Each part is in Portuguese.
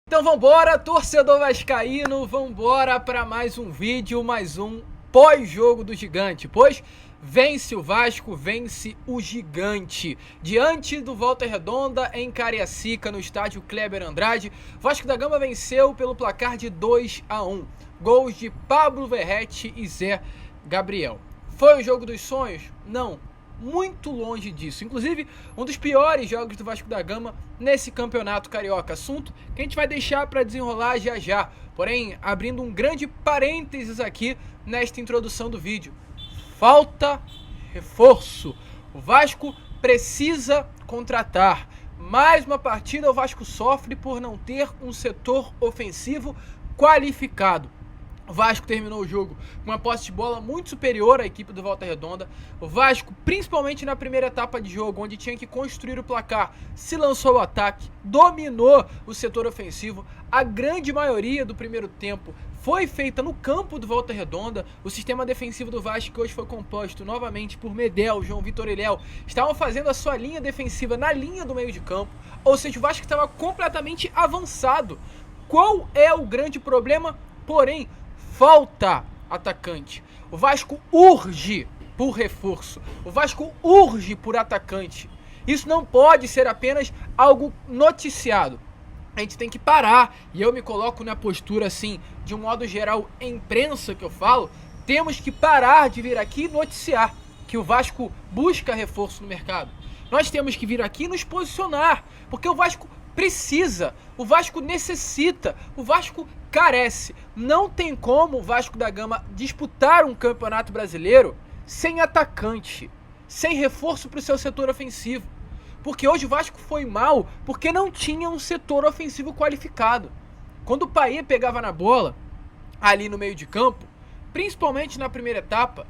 Então vambora, torcedor vascaíno, vambora para mais um vídeo, mais um pós-jogo do Gigante, pois vence o Vasco, vence o Gigante. Diante do Volta Redonda em Cariacica, no estádio Kleber Andrade, Vasco da Gama venceu pelo placar de 2-1. Gols de Pablo Verratti e Zé Gabriel. Foi o jogo dos sonhos? Não. Muito longe disso, inclusive um dos piores jogos do Vasco da Gama nesse campeonato carioca, assunto que a gente vai deixar para desenrolar já já, porém abrindo um grande parênteses aqui nesta introdução do vídeo: falta reforço, o Vasco precisa contratar. Mais uma partida o Vasco sofre por não ter um setor ofensivo qualificado. O Vasco terminou o jogo com uma posse de bola muito superior à equipe do Volta Redonda. O Vasco, principalmente na primeira etapa de jogo, onde tinha que construir o placar, se lançou ao ataque, dominou o setor ofensivo. A grande maioria do primeiro tempo foi feita no campo do Volta Redonda. O sistema defensivo do Vasco, que hoje foi composto novamente por Medel, João Vitor e Léo, estavam fazendo a sua linha defensiva na linha do meio de campo. Ou seja, o Vasco estava completamente avançado. Qual é o grande problema? Porém, falta atacante. O Vasco urge por reforço. O Vasco urge por atacante. Isso não pode ser apenas algo noticiado. A gente tem que parar, e eu me coloco na postura assim, de um modo geral, imprensa que eu falo, temos que parar de vir aqui noticiar que o Vasco busca reforço no mercado. Nós temos que vir aqui nos posicionar, porque o Vasco precisa, o Vasco necessita, o Vasco carece. Não tem como o Vasco da Gama disputar um campeonato brasileiro sem atacante, sem reforço para o seu setor ofensivo. Porque hoje o Vasco foi mal porque não tinha um setor ofensivo qualificado. Quando o Payet pegava na bola, ali no meio de campo, principalmente na primeira etapa,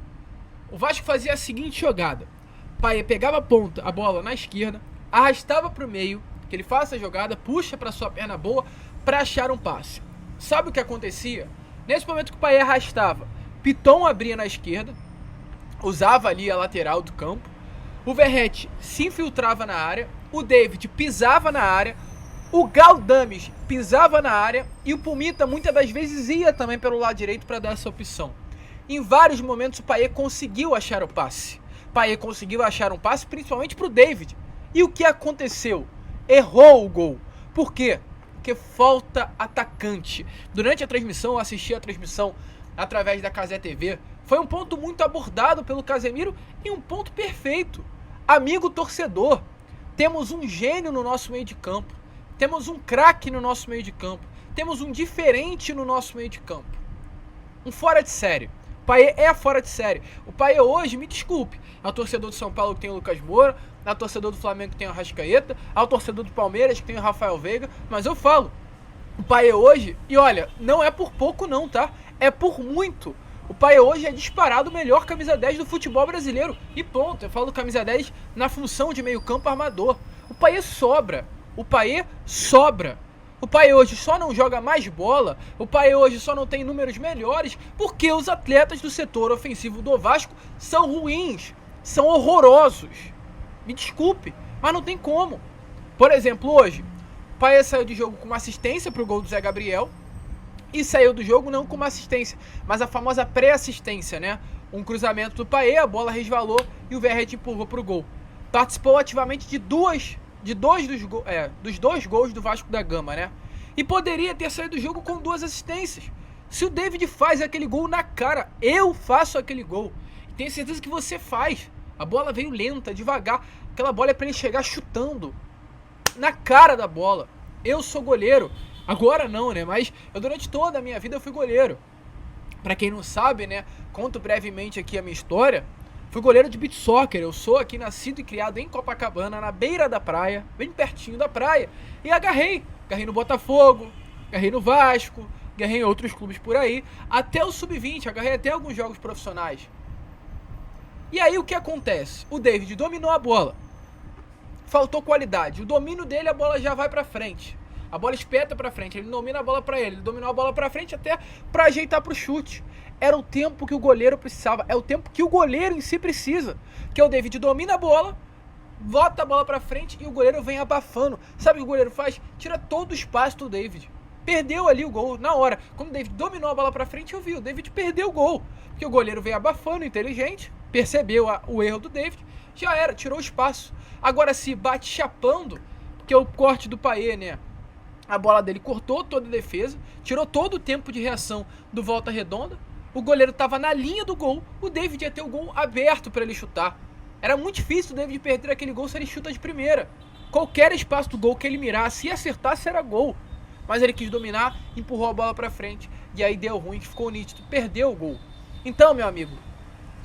o Vasco fazia a seguinte jogada: o Payet pegava a bola na esquerda, arrastava para o meio, que ele faça a jogada, puxa para sua perna boa para achar um passe. Sabe o que acontecia? Nesse momento que o Payet arrastava, Piton abria na esquerda, usava ali a lateral do campo, o Verratti se infiltrava na área, o David pisava na área, o Galdames pisava na área e o Pumita muitas das vezes ia também pelo lado direito para dar essa opção. Em vários momentos o Payet conseguiu achar o passe. Payet conseguiu achar um passe principalmente para o David. E o que aconteceu? Errou o gol. Por quê? Porque falta atacante. Durante a transmissão, eu assisti a transmissão através da Cazé TV. Foi um ponto muito abordado pelo Casemiro e um ponto perfeito. Amigo torcedor, temos um gênio no nosso meio de campo. Temos um craque no nosso meio de campo. Temos um diferente no nosso meio de campo. Um fora de série. O Payet é fora de série. O Payet hoje, me desculpe, é o torcedor do São Paulo que tem o Lucas Moura, é o torcedor do Flamengo que tem o Arrascaeta, é o torcedor do Palmeiras que tem o Rafael Veiga, mas eu falo, o Payet hoje, e olha, não é por pouco não, tá? É por muito. O Payet hoje é disparado o melhor camisa 10 do futebol brasileiro. E ponto, eu falo camisa 10 na função de meio campo armador. O Payet sobra. O Payet sobra. O Payet hoje só não joga mais bola, o Payet hoje só não tem números melhores porque os atletas do setor ofensivo do Vasco são ruins, são horrorosos. Me desculpe, mas não tem como. Por exemplo, hoje, o Payet saiu de jogo com uma assistência para o gol do Zé Gabriel e saiu do jogo não com uma assistência, mas a famosa pré-assistência, né? Um cruzamento do Payet, a bola resvalou e o Verratti empurrou para o gol. Participou ativamente dos dois gols do Vasco da Gama, né? E poderia ter saído do jogo com 2 assistências. Se o David faz aquele gol na cara, eu faço aquele gol. E tenho certeza que você faz. A bola veio lenta, devagar. Aquela bola é para ele chegar chutando na cara da bola. Eu sou goleiro. Agora não, né? Mas eu durante toda a minha vida eu fui goleiro. Para quem não sabe, né? Conto brevemente aqui a minha história. Fui goleiro de beach soccer, eu sou aqui nascido e criado em Copacabana, na beira da praia, bem pertinho da praia. E agarrei no Botafogo, agarrei no Vasco, agarrei em outros clubes por aí, até o Sub-20, agarrei até alguns jogos profissionais. E aí o que acontece? O David dominou a bola, faltou qualidade, o domínio dele a bola já vai pra frente. A bola espeta pra frente, ele domina a bola pra ele dominou a bola pra frente até pra ajeitar pro chute. Era o tempo que o goleiro precisava, é o tempo que o goleiro em si precisa. Que é o David domina a bola, bota a bola pra frente e o goleiro vem abafando. Sabe o que o goleiro faz? Tira todo o espaço do David. Perdeu ali o gol na hora. Quando o David dominou a bola pra frente, eu vi, o David perdeu o gol. Porque o goleiro veio abafando, inteligente, percebeu o erro do David, já era, tirou o espaço. Agora se bate chapando, porque o corte do Payet, né? A bola dele cortou toda a defesa, tirou todo o tempo de reação do Volta Redonda. O goleiro estava na linha do gol, o David ia ter o gol aberto para ele chutar. Era muito difícil o David perder aquele gol se ele chuta de primeira. Qualquer espaço do gol que ele mirasse e acertasse era gol. Mas ele quis dominar, empurrou a bola para frente e aí deu ruim, ficou nítido, perdeu o gol. Então, meu amigo,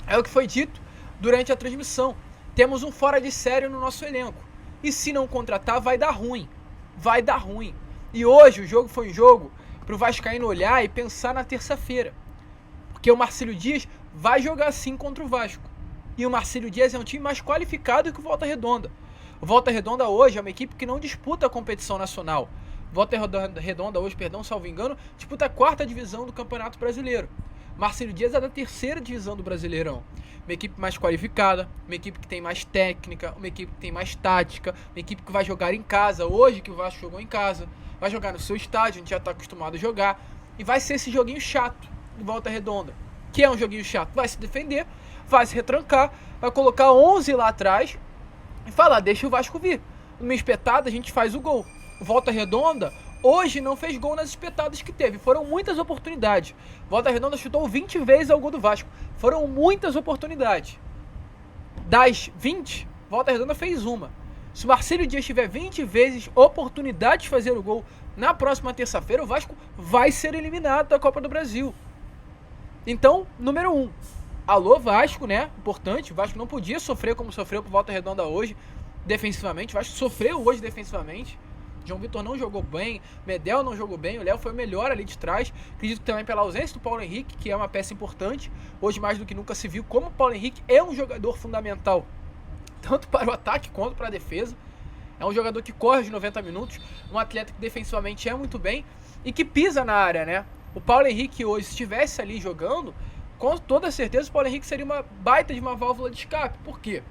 é o que foi dito durante a transmissão. Temos um fora de série no nosso elenco. E se não contratar, vai dar ruim. Vai dar ruim. E hoje o jogo foi um jogo para o vascaíno olhar e pensar na terça-feira. Porque o Marcílio Dias vai jogar sim contra o Vasco. E o Marcílio Dias é um time mais qualificado que o Volta Redonda. O Volta Redonda hoje é uma equipe que não disputa a competição nacional. Volta Redonda hoje, salvo engano, disputa a 4ª divisão do Campeonato Brasileiro. Marcílio Dias é da 3ª divisão do Brasileirão. Uma equipe mais qualificada, uma equipe que tem mais técnica, uma equipe que tem mais tática, uma equipe que vai jogar em casa, hoje que o Vasco jogou em casa, vai jogar no seu estádio, a gente já está acostumado a jogar, e vai ser esse joguinho chato do Volta Redonda, que é um joguinho chato, vai se defender, vai se retrancar, vai colocar 11 lá atrás e falar, deixa o Vasco vir. Numa espetada a gente faz o gol. O Volta Redonda hoje não fez gol nas espetadas que teve, foram muitas oportunidades. Volta Redonda chutou 20 vezes ao gol do Vasco, foram muitas oportunidades. Das 20, Volta Redonda fez uma. Se o Marcílio Dias tiver 20 vezes oportunidade de fazer o gol na próxima terça-feira, o Vasco vai ser eliminado da Copa do Brasil. Então, número 1, alô Vasco, né? Importante, o Vasco não podia sofrer como sofreu por Volta Redonda hoje, defensivamente. O Vasco sofreu hoje defensivamente. João Vitor não jogou bem, Medel não jogou bem, o Léo foi o melhor ali de trás. Acredito que também pela ausência do Paulo Henrique, que é uma peça importante. Hoje mais do que nunca se viu como o Paulo Henrique é um jogador fundamental, tanto para o ataque quanto para a defesa. É um jogador que corre os 90 minutos, um atleta que defensivamente é muito bem e que pisa na área, né? O Paulo Henrique hoje, se estivesse ali jogando, com toda certeza o Paulo Henrique seria uma baita de uma válvula de escape. Por quê?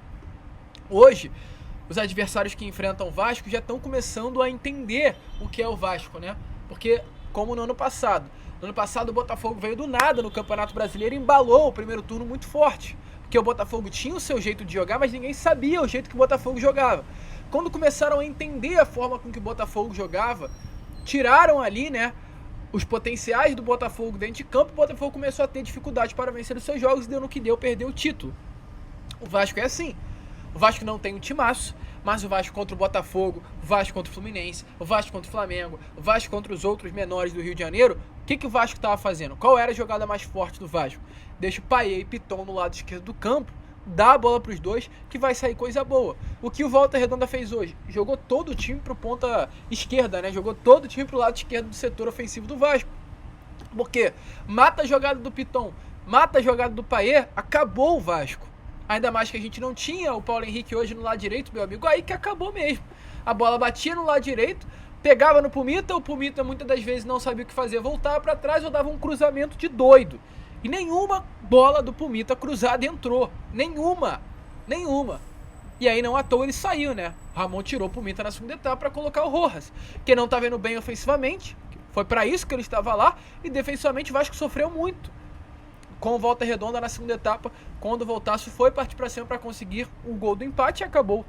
Hoje, os adversários que enfrentam o Vasco já estão começando a entender o que é o Vasco, né? Porque, como no ano passado. No ano passado o Botafogo veio do nada no Campeonato Brasileiro e embalou o primeiro turno muito forte. Porque o Botafogo tinha o seu jeito de jogar, mas ninguém sabia o jeito que o Botafogo jogava. Quando começaram a entender a forma com que o Botafogo jogava, tiraram ali, né, os potenciais do Botafogo dentro de campo, o Botafogo começou a ter dificuldade para vencer os seus jogos e deu no que deu, perdeu o título. O Vasco é assim. O Vasco não tem um timaço, mas o Vasco contra o Botafogo, o Vasco contra o Fluminense, o Vasco contra o Flamengo, o Vasco contra os outros menores do Rio de Janeiro, o que o Vasco estava fazendo? Qual era a jogada mais forte do Vasco? Deixa o Payet e Piton no lado esquerdo do campo, dá a bola para os dois, que vai sair coisa boa. O que o Volta Redonda fez hoje? Jogou todo o time pro ponta esquerda, né? Jogou todo o time pro lado esquerdo do setor ofensivo do Vasco. Porque mata a jogada do Piton, mata a jogada do Payet, acabou o Vasco. Ainda mais que a gente não tinha o Paulo Henrique hoje no lado direito, meu amigo, aí que acabou mesmo. A bola batia no lado direito, pegava no Pumita, o Pumita muitas das vezes não sabia o que fazer, voltava para trás ou dava um cruzamento de doido. E nenhuma bola do Pumita cruzada entrou. Nenhuma. E aí não à toa ele saiu, né? Ramon tirou o Pumita na segunda etapa para colocar o Rojas, que não tá vendo bem ofensivamente. Foi para isso que ele estava lá. E defensivamente o Vasco sofreu muito. Com Volta Redonda na segunda etapa, quando voltasse, foi partir para cima para conseguir o gol do empate e acabou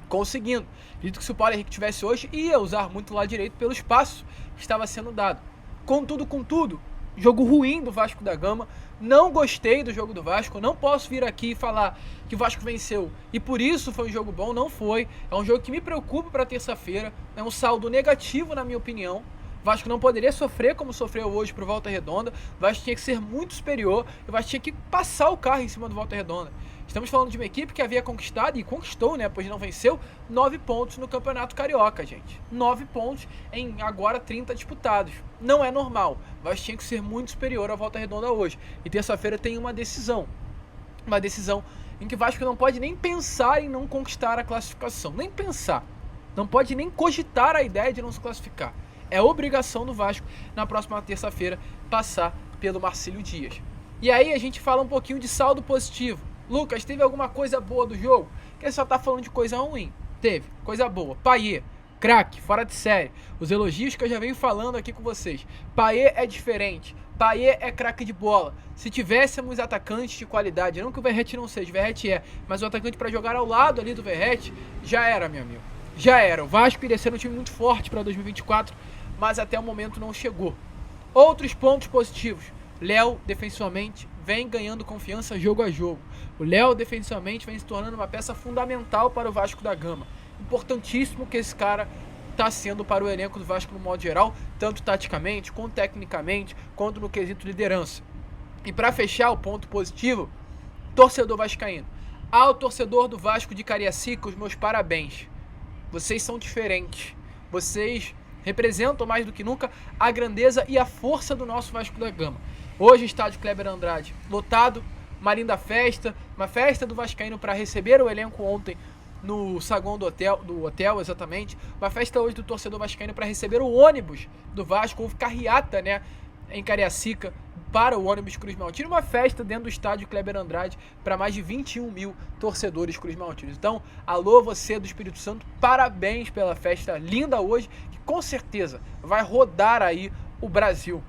conseguindo. Acredito que se o Paulo Henrique tivesse hoje, ia usar muito o lado direito pelo espaço que estava sendo dado. Contudo, jogo ruim do Vasco da Gama. Não gostei do jogo do Vasco. Não posso vir aqui e falar que o Vasco venceu e por isso foi um jogo bom. Não foi. É um jogo que me preocupa para terça-feira. É um saldo negativo, na minha opinião. O Vasco não poderia sofrer como sofreu hoje pro Volta Redonda. O Vasco tinha que ser muito superior. O Vasco tinha que passar o carro em cima do Volta Redonda. Estamos falando de uma equipe que havia conquistado, e conquistou, né, pois não venceu, 9 pontos no Campeonato Carioca, gente. 9 pontos em agora 30 disputados. Não é normal. O Vasco tinha que ser muito superior ao Volta Redonda hoje. E terça-feira tem uma decisão. Uma decisão em que o Vasco não pode nem pensar em não conquistar a classificação. Nem pensar. Não pode nem cogitar a ideia de não se classificar. É obrigação do Vasco, na próxima terça-feira, passar pelo Marcílio Dias. E aí a gente fala um pouquinho de saldo positivo. Lucas, teve alguma coisa boa do jogo? Que só tá falando de coisa ruim. Teve, coisa boa. Payet, craque, fora de série. Os elogios que eu já venho falando aqui com vocês. Payet é diferente. Payet é craque de bola. Se tivéssemos atacantes de qualidade, não que o Verratti não seja, o Verratti é, mas o atacante para jogar ao lado ali do Verratti, já era, meu amigo. Já era. O Vasco iria ser um time muito forte para 2024, mas até o momento não chegou. Outros pontos positivos. Léo, defensivamente, vem ganhando confiança jogo a jogo. O Léo, defensivamente, vem se tornando uma peça fundamental para o Vasco da Gama. Importantíssimo que esse cara está sendo para o elenco do Vasco no modo geral, tanto taticamente, quanto tecnicamente, quanto no quesito liderança. E para fechar o ponto positivo, torcedor vascaíno. Ao torcedor do Vasco de Cariacica, os meus parabéns. Vocês são diferentes. Vocês representam mais do que nunca a grandeza e a força do nosso Vasco da Gama. Hoje, estádio Kleber Andrade lotado, uma linda festa, uma festa do vascaíno para receber o elenco ontem no saguão do hotel, exatamente. Uma festa hoje do torcedor vascaíno para receber o ônibus do Vasco. Houve carreata, né, em Cariacica para o ônibus Cruz Maltino. Uma festa dentro do estádio Kleber Andrade para mais de 21 mil torcedores Cruz Maltinos. Então, alô você do Espírito Santo, parabéns pela festa linda hoje, que com certeza vai rodar aí o Brasil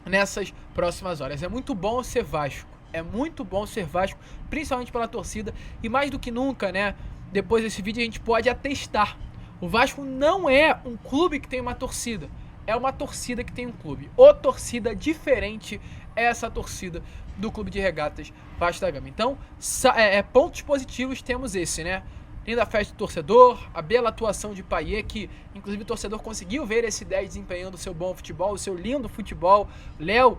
nessas próximas horas. É muito bom ser Vasco. É muito bom ser Vasco, principalmente pela torcida. E mais do que nunca, né, depois desse vídeo a gente pode atestar. O Vasco não é um clube que tem uma torcida. É uma torcida que tem um clube. Ou torcida diferente é essa torcida do Clube de Regatas Vasco da Gama. Então, pontos positivos temos esse, né? Linda festa do torcedor, a bela atuação de Payet, que inclusive o torcedor conseguiu ver esse 10 desempenhando o seu bom futebol, o seu lindo futebol. Léo,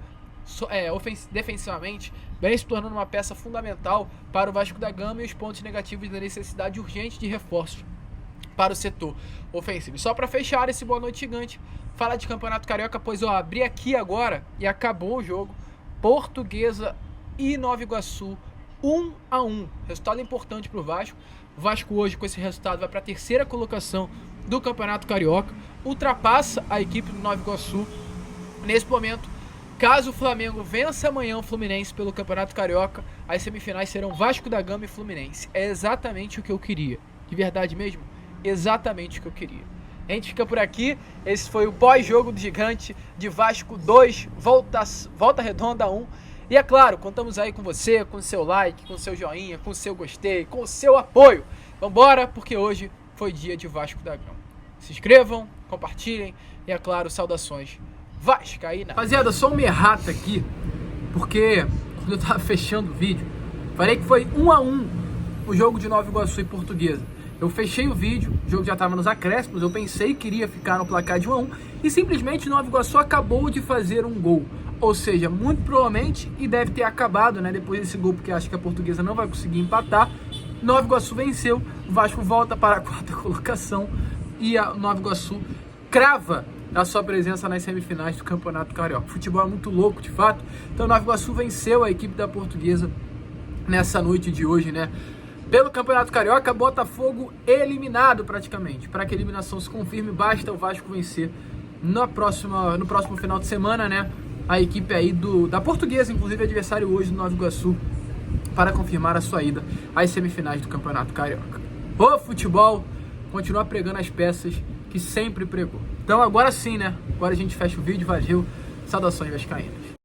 defensivamente, vem se tornando uma peça fundamental para o Vasco da Gama, e os pontos negativos da necessidade urgente de reforço para o setor ofensivo. E só para fechar esse Boa Noite Gigante, fala de Campeonato Carioca, pois eu abri aqui agora e acabou o jogo. Portuguesa e Nova Iguaçu, 1-1. Resultado importante para o Vasco. O Vasco hoje, com esse resultado, vai para a terceira colocação do Campeonato Carioca. Ultrapassa a equipe do Nova Iguaçu. Nesse momento, caso o Flamengo vença amanhã o Fluminense pelo Campeonato Carioca, as semifinais serão Vasco da Gama e Fluminense. É exatamente o que eu queria. De verdade mesmo, exatamente o que eu queria. A gente fica por aqui. Esse foi o pós-jogo do Gigante de Vasco 2, Volta Redonda 1. E é claro, contamos aí com você, com o seu like, com o seu joinha, com o seu gostei, com o seu apoio. Vambora, porque hoje foi dia de Vasco da Gama. Se inscrevam, compartilhem e, é claro, saudações vascaína. Rapaziada, só uma errata aqui, porque quando eu tava fechando o vídeo, falei que foi 1-1 o jogo de Nova Iguaçu e Portuguesa. Eu fechei o vídeo, o jogo já estava nos acréscimos, eu pensei que iria ficar no placar de 1-1 e simplesmente Nova Iguaçu acabou de fazer um gol. Ou seja, muito provavelmente, e deve ter acabado, né, depois desse gol, porque acho que a Portuguesa não vai conseguir empatar. Nova Iguaçu venceu, o Vasco volta para a quarta colocação e a Nova Iguaçu crava a sua presença nas semifinais do Campeonato Carioca. O futebol é muito louco, de fato. Então Nova Iguaçu venceu a equipe da Portuguesa nessa noite de hoje, né? Pelo Campeonato Carioca, Botafogo eliminado praticamente. Para que a eliminação se confirme, basta o Vasco vencer no próximo final de semana, né? A equipe aí da Portuguesa, inclusive adversário hoje do Nova Iguaçu, para confirmar a sua ida às semifinais do Campeonato Carioca. O futebol continua pregando as peças que sempre pregou. Então agora sim, né? Agora a gente fecha o vídeo. Valeu, saudações vascaínas.